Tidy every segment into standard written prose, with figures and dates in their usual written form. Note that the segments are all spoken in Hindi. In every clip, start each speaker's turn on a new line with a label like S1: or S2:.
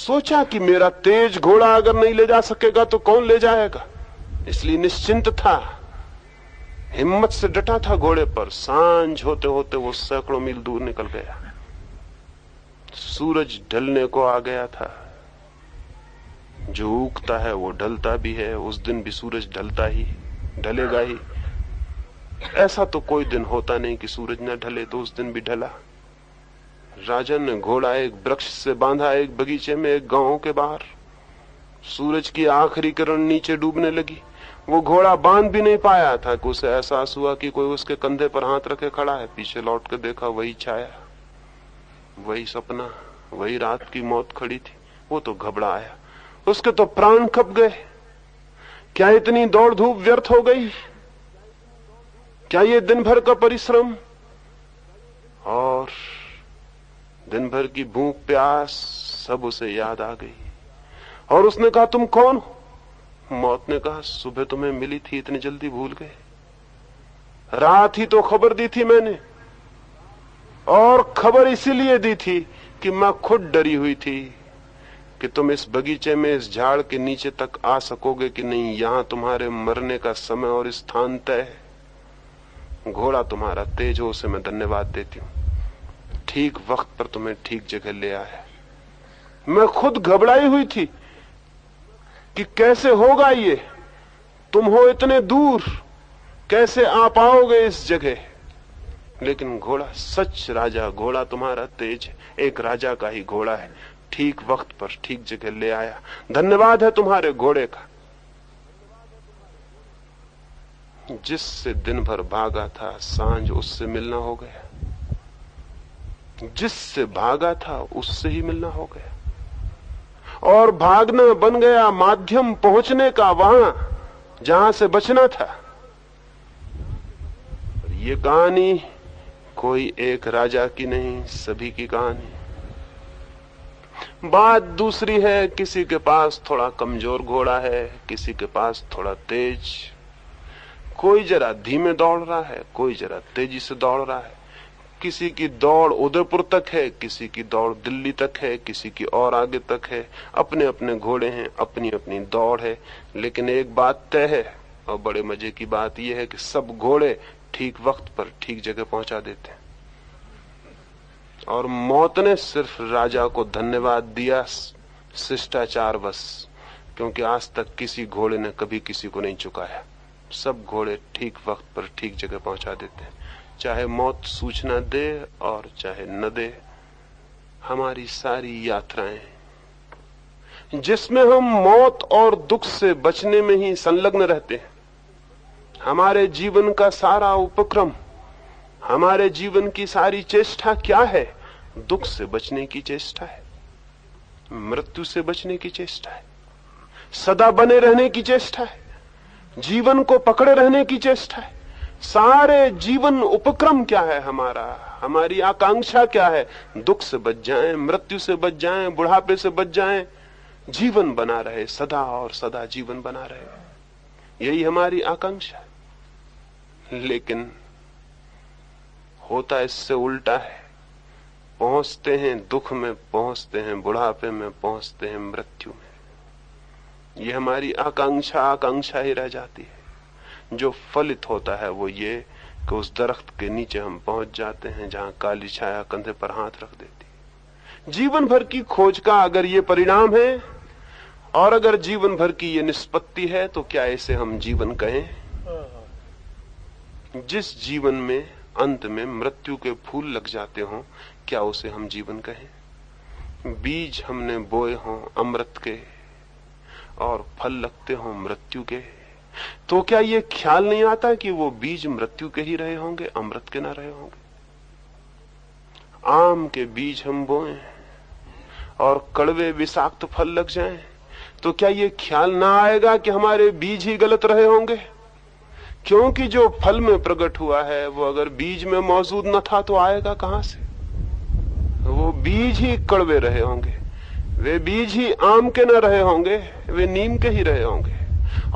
S1: सोचा कि मेरा तेज घोड़ा अगर नहीं ले जा सकेगा तो कौन ले जाएगा, इसलिए निश्चिंत था, हिम्मत से डटा था घोड़े पर। सांझ होते होते वो सैकड़ों मील दूर निकल गया। सूरज ढलने को आ गया था। जो उगता है वो ढलता भी है, उस दिन भी सूरज ढलता ही, ढलेगा ही। ऐसा तो कोई दिन होता नहीं कि सूरज न ढले, तो उस दिन भी ढला। राजन ने घोड़ा एक वृक्ष से बांधा, एक बगीचे में, एक गांव के बाहर। सूरज की आखिरी किरण नीचे डूबने लगी। वो घोड़ा बांध भी नहीं पाया था कि उसे एहसास हुआ कि कोई उसके कंधे पर हाथ रखे खड़ा है। पीछे लौट कर देखा, वही छाया, वही सपना, वही रात की मौत खड़ी थी। वो तो घबराया, उसके तो प्राण कब गए। क्या इतनी दौड़ धूप व्यर्थ हो गई? क्या ये दिन भर का परिश्रम और दिन भर की भूख प्यास सब उसे याद आ गई। और उसने कहा, तुम कौन हो? मौत ने कहा, सुबह तुम्हें मिली थी, इतनी जल्दी भूल गए? रात ही तो खबर दी थी मैंने, और खबर इसीलिए दी थी कि मैं खुद डरी हुई थी कि तुम इस बगीचे में, इस झाड़ के नीचे तक आ सकोगे कि नहीं। यहां तुम्हारे मरने का समय और स्थान तय है। घोड़ा तुम्हारा तेज हो, उसे मैं धन्यवाद देती हूं। ठीक वक्त पर तुम्हें ठीक जगह ले आया। मैं खुद घबराई हुई थी कि कैसे होगा ये, तुम हो इतने दूर, कैसे आ पाओगे इस जगह। लेकिन घोड़ा सच राजा, घोड़ा तुम्हारा तेज है, एक राजा का ही घोड़ा है। ठीक वक्त पर ठीक जगह ले आया। धन्यवाद है तुम्हारे घोड़े का। जिससे दिन भर भागा था, सांझ उससे मिलना हो गया। जिससे भागा था उससे ही मिलना हो गया, और भागना बन गया माध्यम पहुंचने का वहां जहां से बचना था। ये कहानी कोई एक राजा की नहीं, सभी की कहानी। बात दूसरी है, किसी के पास थोड़ा कमजोर घोड़ा है, किसी के पास थोड़ा तेज। कोई जरा धीमे दौड़ रहा है, कोई जरा तेजी से दौड़ रहा है। किसी की दौड़ उदयपुर तक है, किसी की दौड़ दिल्ली तक है, किसी की और आगे तक है। अपने अपने घोड़े हैं, अपनी अपनी दौड़ है। लेकिन एक बात तय है, और बड़े मजे की बात यह है कि सब घोड़े ठीक वक्त पर ठीक जगह पहुंचा देते हैं। और मौत ने सिर्फ राजा को धन्यवाद दिया शिष्टाचार बस, क्योंकि आज तक किसी घोड़े ने कभी किसी को नहीं चुकाया। सब घोड़े ठीक वक्त पर ठीक जगह पहुंचा देते हैं, चाहे मौत सूचना दे और चाहे न दे। हमारी सारी यात्राएं जिसमें हम मौत और दुख से बचने में ही संलग्न रहते हैं, हमारे जीवन का सारा उपक्रम, हमारे जीवन की सारी चेष्टा क्या है? दुख से बचने की चेष्टा है, मृत्यु से बचने की चेष्टा है, सदा बने रहने की चेष्टा है, जीवन को पकड़े रहने की चेष्टा है। सारे जीवन उपक्रम क्या है हमारा? हमारी आकांक्षा क्या है? दुख से बच जाएं, मृत्यु से बच जाएं, बुढ़ापे से बच जाएं, जीवन बना रहे, सदा और सदा जीवन बना रहे। यही हमारी आकांक्षा है। लेकिन होता इससे उल्टा है। पहुंचते हैं दुख में, पहुंचते हैं बुढ़ापे में, पहुंचते हैं मृत्यु में। ये हमारी आकांक्षा ही रह जाती है। जो फलित होता है वो ये कि उस दरख्त के नीचे हम पहुंच जाते हैं जहां काली छाया कंधे पर हाथ रख देती। जीवन भर की खोज का अगर ये परिणाम है, और अगर जीवन भर की ये निष्पत्ति है, तो क्या इसे हम जीवन कहें? जिस जीवन में अंत में मृत्यु के फूल लग जाते हों, क्या उसे हम जीवन कहें? बीज हमने बोए हों अमृत के और फल लगते हों मृत्यु के, तो क्या ये ख्याल नहीं आता कि वो बीज मृत्यु के ही रहे होंगे, अमृत के ना रहे होंगे? आम के बीज हम बोए और कड़वे विषाक्त फल लग जाएं, तो क्या ये ख्याल ना आएगा कि हमारे बीज ही गलत रहे होंगे? क्योंकि जो फल में प्रकट हुआ है वो अगर बीज में मौजूद न था तो आएगा कहां से? वो बीज ही कड़वे रहे होंगे, वे बीज ही आम के न रहे होंगे, वे नीम के ही रहे होंगे।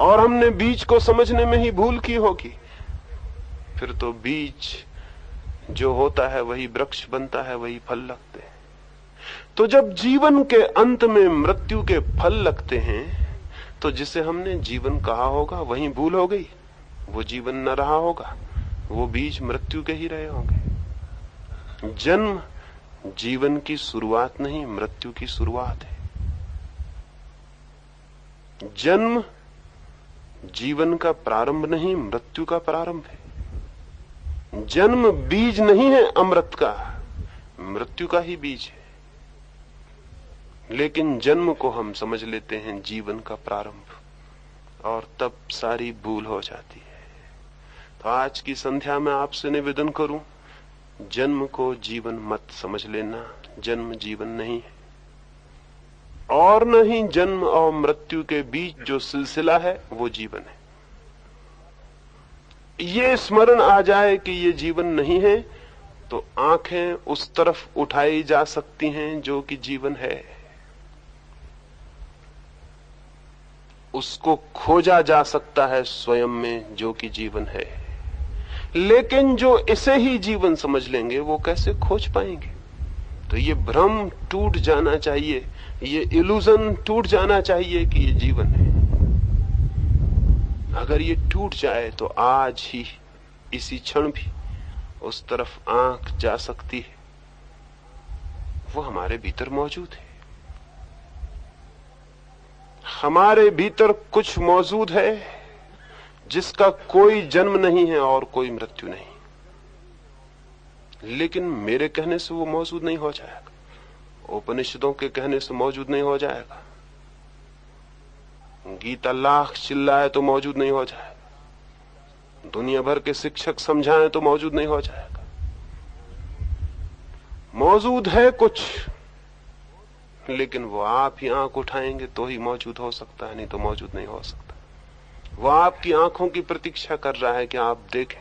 S1: और हमने बीज को समझने में ही भूल की होगी। फिर तो बीज जो होता है वही वृक्ष बनता है, वही फल लगते हैं। तो जब जीवन के अंत में मृत्यु के फल लगते हैं तो जिसे हमने जीवन कहा होगा वही भूल हो गई, वो जीवन न रहा होगा, वो बीज मृत्यु के ही रहे होंगे। जन्म जीवन की शुरुआत नहीं, मृत्यु की शुरुआत है। जन्म जीवन का प्रारंभ नहीं, मृत्यु का प्रारंभ है। जन्म बीज नहीं है अमृत का, मृत्यु का ही बीज है। लेकिन जन्म को हम समझ लेते हैं जीवन का प्रारंभ, और तब सारी भूल हो जाती है। तो आज की संध्या में आपसे निवेदन करूं, जन्म को जीवन मत समझ लेना। जन्म जीवन नहीं है, और न ही जन्म और मृत्यु के बीच जो सिलसिला है वो जीवन है। ये स्मरण आ जाए कि ये जीवन नहीं है तो आंखें उस तरफ उठाई जा सकती हैं जो कि जीवन है। उसको खोजा जा सकता है स्वयं में जो कि जीवन है। लेकिन जो इसे ही जीवन समझ लेंगे वो कैसे खोज पाएंगे? तो ये भ्रम टूट जाना चाहिए, ये इल्यूजन टूट जाना चाहिए कि ये जीवन है। अगर ये टूट जाए तो आज ही इसी क्षण भी उस तरफ आंख जा सकती है। वो हमारे भीतर मौजूद है। हमारे भीतर कुछ मौजूद है जिसका कोई जन्म नहीं है और कोई मृत्यु नहीं, लेकिन मेरे कहने से वो मौजूद नहीं हो जाएगा, उपनिषदों के कहने से मौजूद नहीं हो जाएगा, गीता लाख चिल्लाए तो मौजूद नहीं हो जाएगा, दुनिया भर के शिक्षक समझाएं तो मौजूद नहीं हो जाएगा। मौजूद है कुछ, लेकिन वो आप ही आंख उठाएंगे तो ही मौजूद हो सकता है, नहीं तो मौजूद नहीं हो सकता। वो आपकी आंखों की प्रतीक्षा कर रहा है कि आप देखें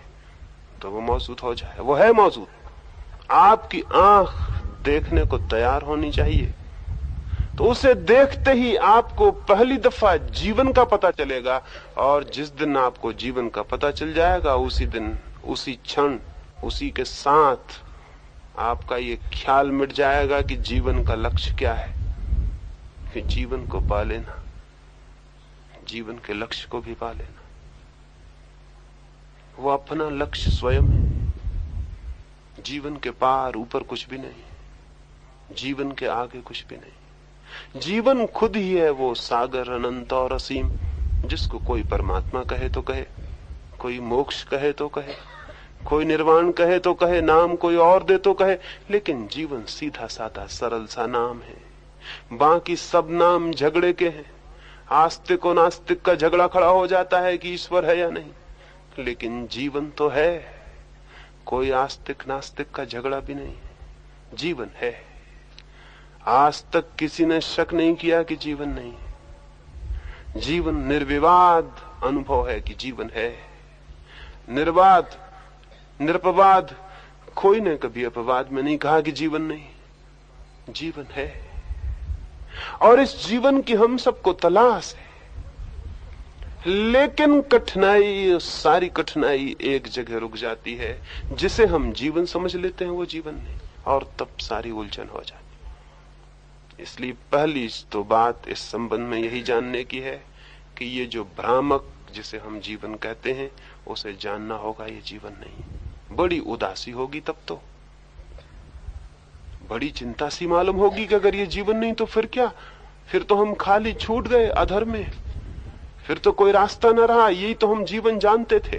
S1: तो वो मौजूद हो जाए। वो है मौजूद, आपकी आंख देखने को तैयार होनी चाहिए। तो उसे देखते ही आपको पहली दफा जीवन का पता चलेगा, और जिस दिन आपको जीवन का पता चल जाएगा उसी दिन, उसी क्षण, उसी के साथ आपका ये ख्याल मिट जाएगा कि जीवन का लक्ष्य क्या है। कि जीवन को पा लेना, जीवन के लक्ष्य को भी पा लेना। वो अपना लक्ष्य स्वयं है। जीवन के पार ऊपर कुछ भी नहीं, जीवन के आगे कुछ भी नहीं। जीवन खुद ही है वो सागर अनंत और असीम, जिसको कोई परमात्मा कहे तो कहे, कोई मोक्ष कहे तो कहे, कोई निर्वाण कहे तो कहे, नाम कोई और दे तो कहे, लेकिन जीवन सीधा साधा सरल सा नाम है। बाकी सब नाम झगड़े के हैं। आस्तिक और नास्तिक का झगड़ा खड़ा हो जाता है कि ईश्वर है या नहीं, लेकिन जीवन तो है। कोई आस्तिक नास्तिक का झगड़ा भी नहीं, जीवन है। आज तक किसी ने शक नहीं किया कि जीवन नहीं है। जीवन निर्विवाद अनुभव है कि जीवन है। निर्वाद, निरपवाद, कोई ने कभी अपवाद में नहीं कहा कि जीवन नहीं। जीवन है, और इस जीवन की हम सबको तलाश है। लेकिन कठिनाई, सारी कठिनाई एक जगह रुक जाती है। जिसे हम जीवन समझ लेते हैं वो जीवन नहीं, और तब सारी उलझन हो जाती। इसलिए पहली तो बात इस संबंध में यही जानने की है कि ये जो भ्रामक जिसे हम जीवन कहते हैं उसे जानना होगा ये जीवन नहीं। बड़ी उदासी होगी, तब तो बड़ी चिंता सी मालूम होगी कि अगर ये जीवन नहीं तो फिर क्या, फिर तो हम खाली छूट गए अधर में, फिर तो कोई रास्ता न रहा। यही तो हम जीवन जानते थे,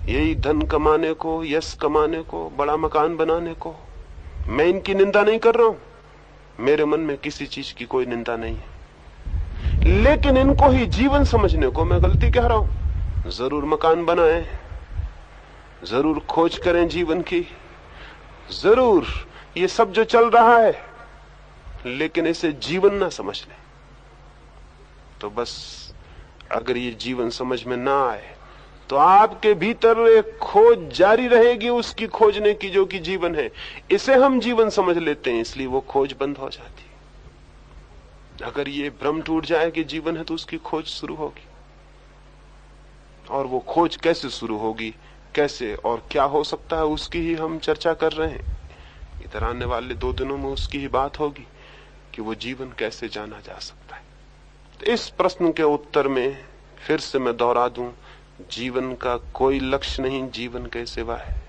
S1: यही धन कमाने को, यश कमाने को, बड़ा मकान बनाने को। मैं इनकी निंदा नहीं कर रहा हूं, मेरे मन में किसी चीज की कोई निंदा नहीं है, लेकिन इनको ही जीवन समझने को मैं गलती कह रहा हूं। जरूर मकान बनाएं, जरूर खोज करें जीवन की, जरूर ये सब जो चल रहा है, लेकिन इसे जीवन ना समझ लें तो बस, अगर ये जीवन समझ में ना आए तो आपके भीतर एक खोज जारी रहेगी उसकी खोजने की जो कि जीवन है। इसे हम जीवन समझ लेते हैं, इसलिए वो खोज बंद हो जाती है। अगर ये भ्रम टूट जाए कि जीवन है तो उसकी खोज शुरू होगी, और वो खोज कैसे शुरू होगी, कैसे और क्या हो सकता है, उसकी ही हम चर्चा कर रहे हैं। इधर आने वाले 2 दिनों में उसकी ही बात होगी। कि वो जीवन कैसे जाना जा सकता है। तो इस प्रश्न के उत्तर में फिर से मैं दोहरा दूं, जीवन का कोई लक्ष्य नहीं जीवन के सिवा है।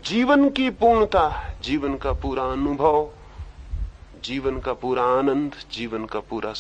S1: जीवन की पूर्णता, जीवन का पूरा अनुभव, जीवन का पूरा आनंद, जीवन का पूरा